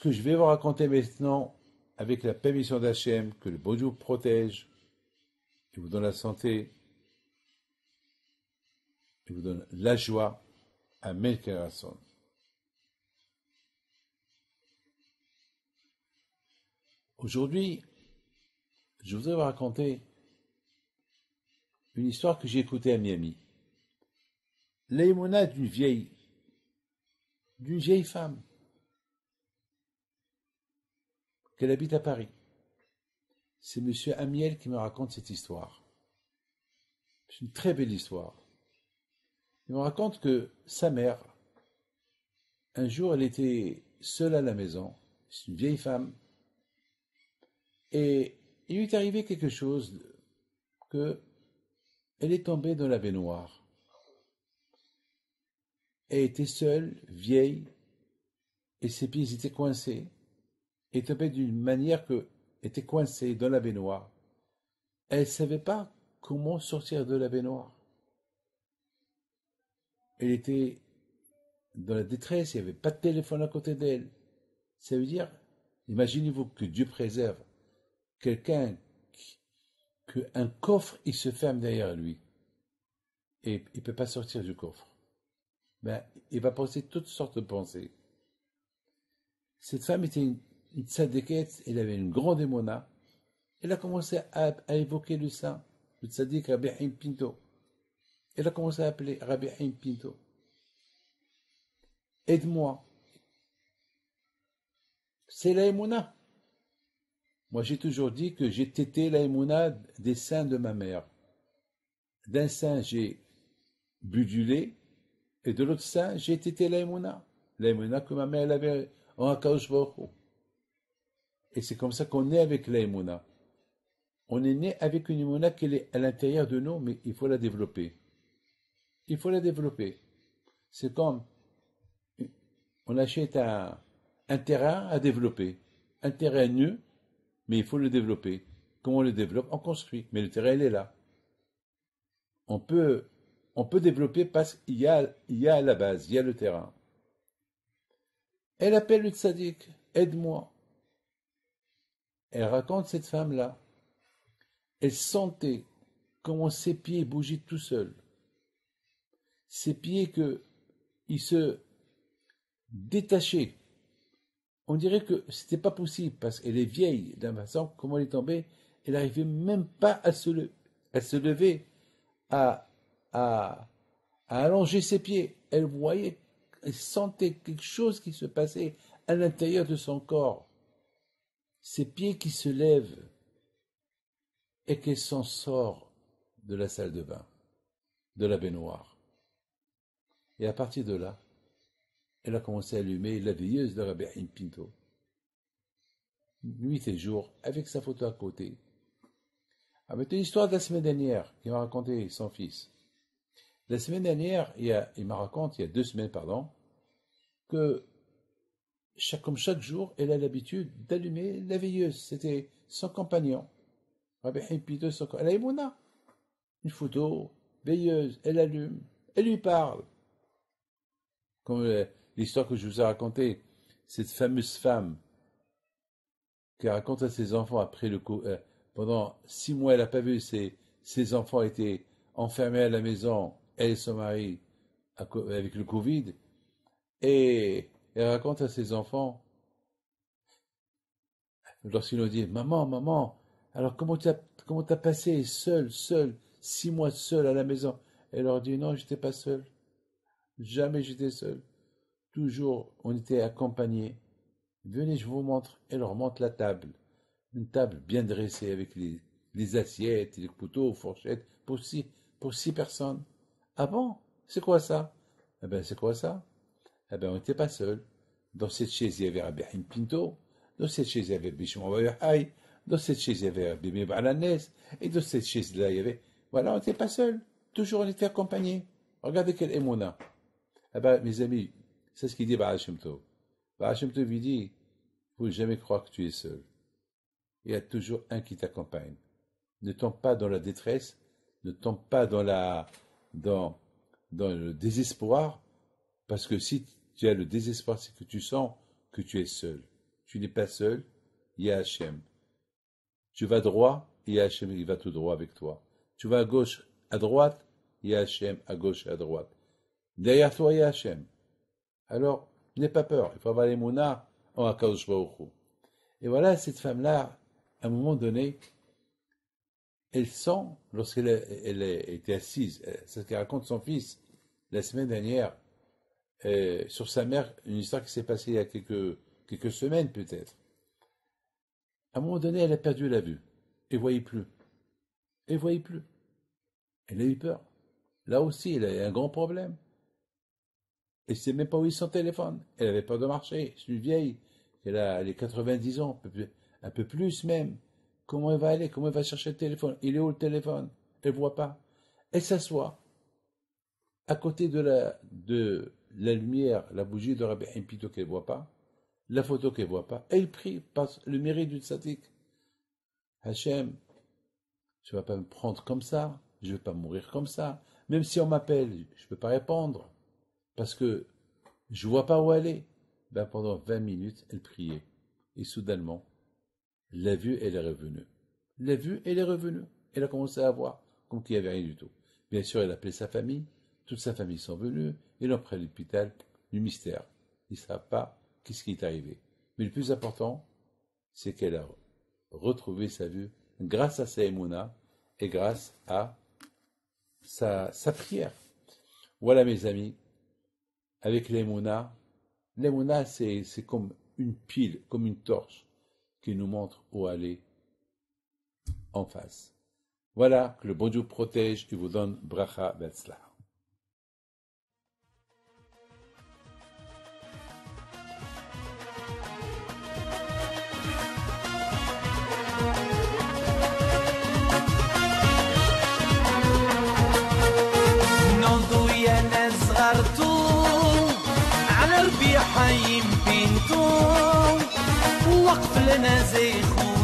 Ce que je vais vous raconter maintenant, avec la permission d'Hachem, que le bon Dieu vous protège, et vous donne la santé, et vous donne la joie. Amen, Kerason. Aujourd'hui, je voudrais vous raconter une histoire que j'ai écoutée à Miami. L'aïmona d'une vieille femme, qu'elle habite à Paris. C'est monsieur Amiel qui me raconte cette histoire. C'est une très belle histoire. Il me raconte que sa mère, un jour, elle était seule à la maison. C'est une vieille femme. Et il lui est arrivé quelque chose, que elle est tombée dans la baignoire. Elle était seule, vieille, et ses pieds étaient coincés. Elle est tombée d'une manière que était coincée dans la baignoire. Elle ne savait pas comment sortir de la baignoire. Elle était dans la détresse, il n'y avait pas de téléphone à côté d'elle. Ça veut dire, imaginez-vous que Dieu préserve quelqu'un, qu'un coffre, il se ferme derrière lui. Et il ne peut pas sortir du coffre. Ben, il va penser toutes sortes de pensées. Cette femme était une tzadékette, elle avait une grande émona. Elle a commencé à évoquer le saint, le tzaddik Rabbi Haim Pinto. Elle a commencé à appeler Rabbi Haim Pinto. Aide-moi. C'est la émona. Moi, j'ai toujours dit que j'ai tété la émona des seins de ma mère. D'un sein, j'ai bu du lait, et de l'autre sein, j'ai tété la émona. La émona que ma mère elle avait en Akadosh Baruch Hu. Et c'est comme ça qu'on est avec la émona. On est né avec une émona qui est à l'intérieur de nous, mais il faut la développer. Il faut la développer. C'est comme on achète un terrain à développer. Un terrain nu, mais il faut le développer. Comment on le développe? On construit. Mais le terrain, il est là. On peut développer parce qu'il y a la base, il y a le terrain. Elle appelle le tzaddik, aide-moi. Elle raconte cette femme-là. Elle sentait comment ses pieds bougeaient tout seuls. Ses pieds ils se détachaient. On dirait que c'était pas possible parce qu'elle est vieille d'un façon, comment elle est tombée, elle n'arrivait même pas à se lever, à allonger ses pieds. Elle voyait, elle sentait quelque chose qui se passait à l'intérieur de son corps. Ses pieds qui se lèvent et qu'elle s'en sort de la salle de bain, de la baignoire. Et à partir de là, elle a commencé à allumer la veilleuse de Rabbi Haim Pinto. Nuit et jour, avec sa photo à côté. Avec une histoire de la semaine dernière qu'il m'a raconté son fils. La semaine dernière, il m'a raconté, il y a 2 semaines, pardon, que comme chaque jour, elle a l'habitude d'allumer la veilleuse. C'était son compagnon. Rabbi Haim Pinto, elle a Emouna. Une photo, veilleuse, elle allume, elle lui parle. Comme l'histoire que je vous ai racontée, cette fameuse femme qui raconte à ses enfants après pendant 6 mois, elle n'a pas vu ses enfants étaient enfermés à la maison, elle et son mari, avec le Covid, et elle raconte à ses enfants, lorsqu'ils nous disent, maman, maman, alors comment t'as passé seul, 6 mois seul à la maison? Elle leur dit, non, j'étais pas seul. Jamais j'étais seul. Toujours, on était accompagnés. Venez, je vous montre. Elle leur montre la table. Une table bien dressée avec les assiettes, les couteaux, fourchettes, pour 6 personnes. Ah bon? C'est quoi ça? Eh ben, c'est quoi ça? Eh ben, on n'était pas seuls. Dans cette chaise, il y avait Rabbi Haim Pinto. Dans cette chaise, il y avait Bishon Bayohaï. Dans cette chaise, il y avait Rabbi Meir Balanes. Et dans cette chaise-là, il y avait... Voilà, on n'était pas seuls. Toujours, on était accompagnés. Regardez quel émona. Eh ben, mes amis, c'est ce qu'il dit Baal Shem Tov. Baal Shem Tov, il dit, il ne faut jamais croire que tu es seul. Il y a toujours un qui t'accompagne. Ne tombe pas dans la détresse, ne tombe pas dans le désespoir, parce que si tu as le désespoir, c'est que tu sens que tu es seul. Tu n'es pas seul, il y a Hachem. Tu vas droit, il y a Hachem, il va tout droit avec toi. Tu vas à gauche, à droite, il y a Hachem, à gauche et à droite. Derrière toi, il y a Hachem. Alors, n'aie pas peur, il faut avoir les mounards en Akadosh Baruch Hu. Et voilà, cette femme-là, à un moment donné, elle sent, lorsqu'elle était assise, c'est ce qu'elle raconte son fils, la semaine dernière, sur sa mère, une histoire qui s'est passée il y a quelques semaines peut-être. À un moment donné, elle a perdu la vue. Elle ne voyait plus. Elle ne voyait plus. Elle a eu peur. Là aussi, elle a eu un grand problème. Elle ne sait même pas où est son téléphone. Elle avait peur de marcher. C'est une vieille. Elle a les 90 ans, un peu plus même. Comment elle va aller? Comment elle va chercher le téléphone? Il est où le téléphone? Elle ne voit pas. Elle s'assoit à côté de la lumière, la bougie de Rabbi Haim Pito qu'elle ne voit pas, la photo qu'elle ne voit pas. Elle prie par le mérite du tzaddik. Hachem, tu ne vas pas me prendre comme ça. Je ne vais pas mourir comme ça. Même si on m'appelle, je ne peux pas répondre. Parce que je ne vois pas où aller. Ben, pendant 20 minutes, elle priait. Et soudainement, la vue, elle est revenue. La vue, elle est revenue. Elle a commencé à voir, comme qu'il n'y avait rien du tout. Bien sûr, elle a appelé sa famille. Toute sa famille sont venus. Et l'ont pris à l'hôpital du mystère. Ils ne savent pas qu'est-ce qui est arrivé. Mais le plus important, c'est qu'elle a retrouvé sa vue grâce à sa émouna et grâce à sa prière. Voilà, mes amis, avec l'émouna, c'est comme une pile, comme une torche qui nous montre où aller en face. Voilà, que le bon Dieu protège et vous donne bracha betzlah. حيم بنتو وقف لنا زي خو